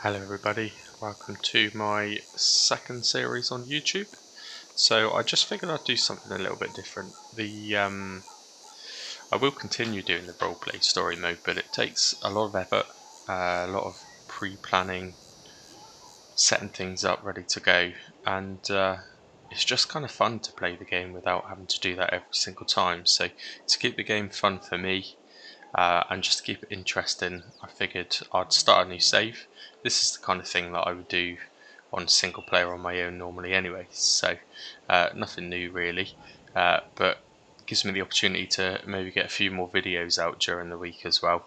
Hello everybody, welcome to my second series on YouTube. So I just figured I'd do something a little bit different. I will continue doing the roleplay story mode, but it takes a lot of effort, a lot of pre-planning, setting things up ready to go, and it's just kind of fun to play the game without having to do that every single time. So to keep the game fun for me, and just to keep it interesting, I figured I'd start a new save. This is the kind of thing that I would do on single player on my own normally anyway, so nothing new really, but gives me the opportunity to maybe get a few more videos out during the week as well,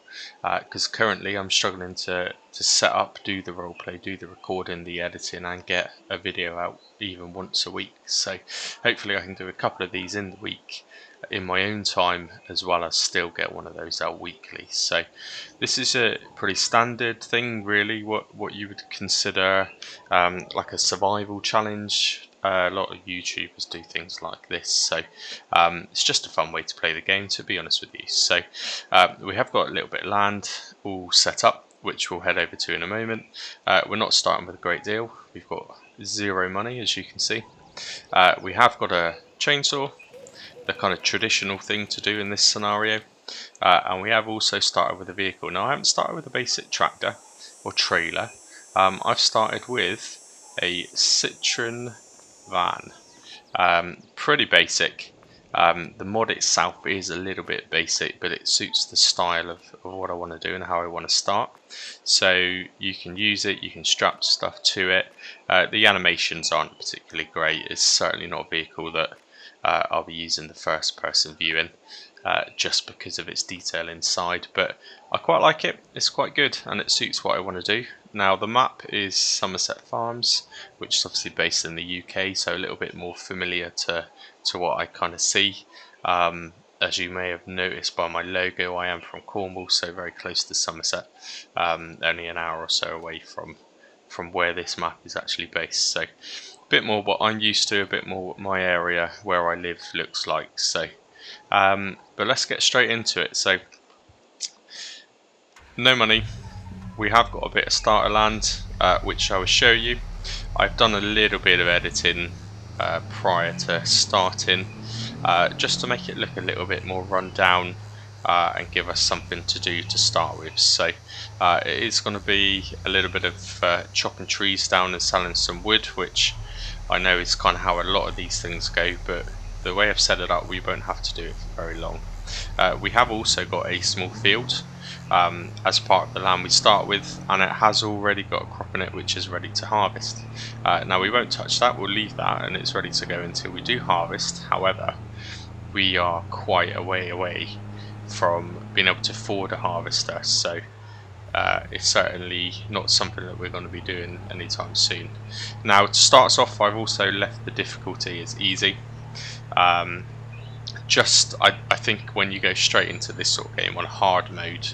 because currently I'm struggling to set up, do the roleplay, do the recording, the editing, and get a video out even once a week. So hopefully I can do a couple of these in the week in my own time, as well as still get one of those out weekly. So this is a pretty standard thing really, what you would consider like a survival challenge. A lot of YouTubers do things like this, so it's just a fun way to play the game, to be honest with you. So we have got a little bit of land all set up, which we'll head over to in a moment. We're not starting with a great deal. We've got 0 money, as you can see. We have got a chainsaw, the kind of traditional thing to do in this scenario, and we have also started with a vehicle. Now I haven't started with a basic tractor or trailer. I've started with a Citroen van, pretty basic. The mod itself is a little bit basic, but it suits the style of what I want to do and how I want to start. So you can use it, you can strap stuff to it. The animations aren't particularly great. It's certainly not a vehicle that I'll be using the first person viewing, just because of its detail inside, but I quite like it. It's quite good and it suits what I want to do. Now the map is Somerset Farms, which is obviously based in the UK, so a little bit more familiar to what I kind of see. As you may have noticed by my logo, I am from Cornwall, so very close to Somerset, only an hour or so away from where this map is actually based. So a bit more what I'm used to, a bit more what my area where I live looks like. So but let's get straight into it. So no money. We have got a bit of starter land, which I will show you. I've done a little bit of editing prior to starting, just to make it look a little bit more run down, and give us something to do to start with. So it is going to be a little bit of chopping trees down and selling some wood, which I know is kind of how a lot of these things go, but the way I've set it up, we won't have to do it for very long. We have also got a small field as part of the land we start with, and it has already got a crop in it which is ready to harvest. Now we won't touch that, we'll leave that, and it's ready to go until we do harvest. However, we are quite a way away from being able to afford a harvester, so it's certainly not something that we're going to be doing anytime soon. Now to start us off, I've also left the difficulty as easy. I think when you go straight into this sort of game on hard mode,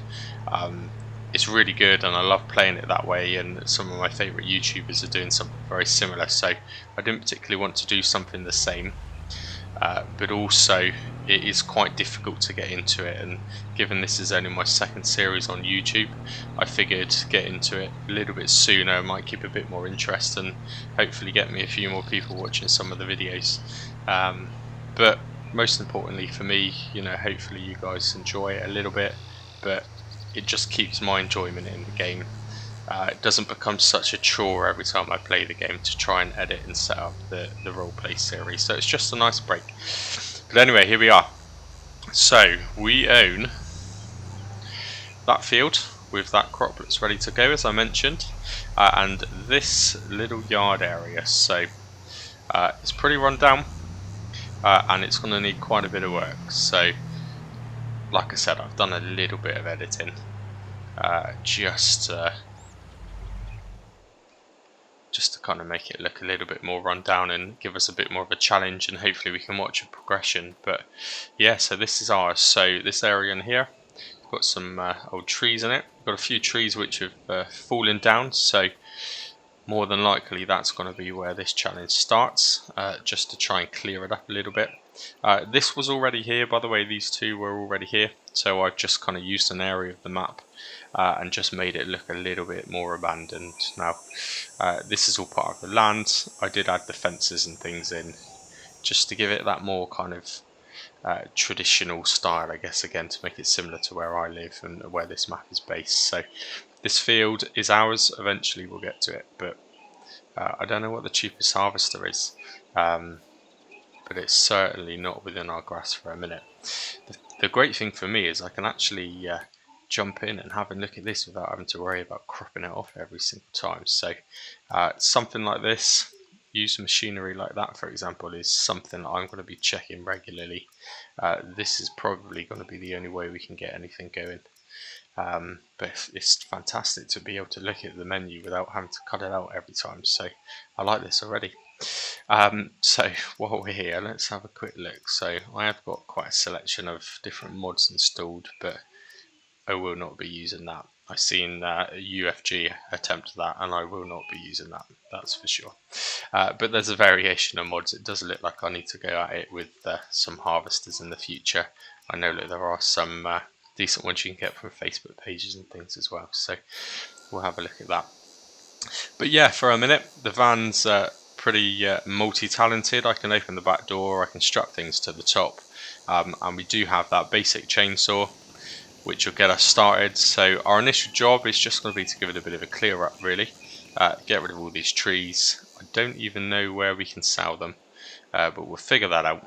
it's really good, and I love playing it that way, and some of my favourite YouTubers are doing something very similar, so I didn't particularly want to do something the same, but also it is quite difficult to get into it, and given this is only my second series on YouTube, I figured get into it a little bit sooner might keep a bit more interest and hopefully get me a few more people watching some of the videos. But most importantly for me, hopefully you guys enjoy it a little bit, but it just keeps my enjoyment in the game. It doesn't become such a chore every time I play the game to try and edit and set up the roleplay series, so it's just a nice break. But anyway, here we are. So we own that field with that crop that's ready to go, as I mentioned, and this little yard area. So it's pretty run down, and it's going to need quite a bit of work. So like I said, I've done a little bit of editing, just to kind of make it look a little bit more run down and give us a bit more of a challenge, and hopefully we can watch a progression. But yeah, so this is ours. So this area in here, we've got some old trees in it. We've got a few trees which have fallen down, so more than likely that's going to be where this challenge starts, just to try and clear it up a little bit. This was already here, by the way. These two were already here, so I've just kind of used an area of the map and just made it look a little bit more abandoned. Now, this is all part of the land. I did add the fences and things in just to give it that more kind of traditional style, I guess, again, to make it similar to where I live and where this map is based. So this field is ours. Eventually we'll get to it, but I don't know what the cheapest harvester is, but it's certainly not within our grasp for a minute. The great thing for me is I can actually jump in and have a look at this without having to worry about cropping it off every single time. So something like this, use machinery like that, for example, is something that I'm going to be checking regularly. This is probably going to be the only way we can get anything going. But it's fantastic to be able to look at the menu without having to cut it out every time. So I like this already. So while we're here, let's have a quick look. So I have got quite a selection of different mods installed, but I will not be using that. I've seen a UFG attempt that, and I will not be using that, that's for sure. But there's a variation of mods. It does look like I need to go at it with some harvesters in the future. I know that there are some decent ones you can get from Facebook pages and things as well, so we'll have a look at that. But yeah, for a minute, the van's pretty multi-talented. I can open the back door, I can strap things to the top, and we do have that basic chainsaw, which will get us started. So our initial job is just going to be to give it a bit of a clear up, really. Get rid of all these trees. I don't even know where we can sell them, but we'll figure that out.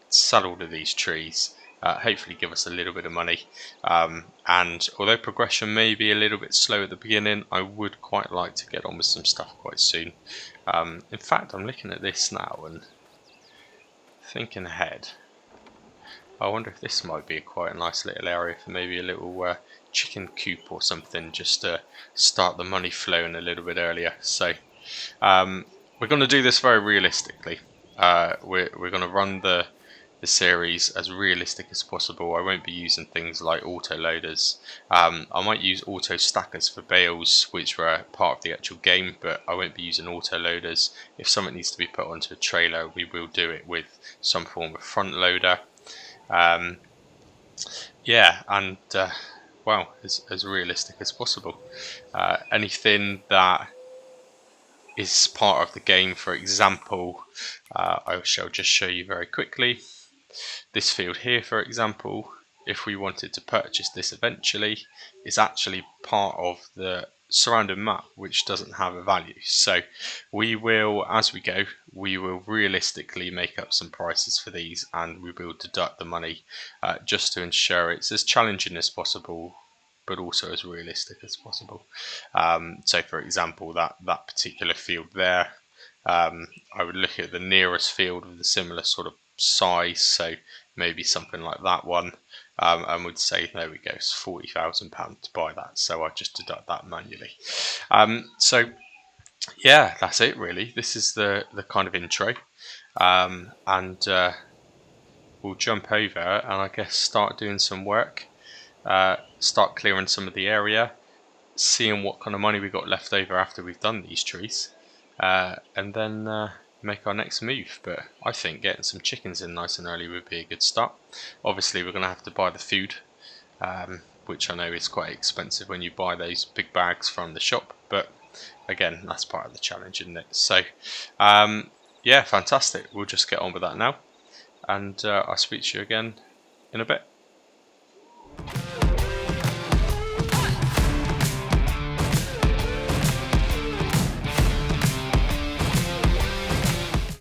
Sell all of these trees. Hopefully give us a little bit of money, and although progression may be a little bit slow at the beginning, I would quite like to get on with some stuff quite soon. In fact, I'm looking at this now and thinking ahead. I wonder if this might be quite a nice little area for maybe a little chicken coop or something, just to start the money flowing a little bit earlier. So we're going to do this very realistically. We're going to run the series as realistic as possible. I won't be using things like auto loaders. I might use auto stackers for bales, which were part of the actual game, but I won't be using auto loaders. If something needs to be put onto a trailer, we will do it with some form of front loader. Yeah, and well, as realistic as possible. Anything that is part of the game, for example, I shall just show you very quickly. This field here, for example, if we wanted to purchase this eventually, is actually part of the surrounding map, which doesn't have a value. So we will, as we go, we will realistically make up some prices for these, and we will deduct the money just to ensure it's as challenging as possible, but also as realistic as possible. So for example, that particular field there, I would look at the nearest field with a similar sort of size, so maybe something like that one, and would say, there we go, it's £40,000 to buy that, so I just deduct that manually. So yeah, that's it really. This is the kind of intro, and we'll jump over and I guess start doing some work, start clearing some of the area, seeing what kind of money we got left over after we've done these trees, and then make our next move. But I think getting some chickens in nice and early would be a good start. Obviously we're going to have to buy the food, which I know is quite expensive when you buy those big bags from the shop, but again, that's part of the challenge, isn't it? So yeah, fantastic. We'll just get on with that now, and I'll speak to you again in a bit.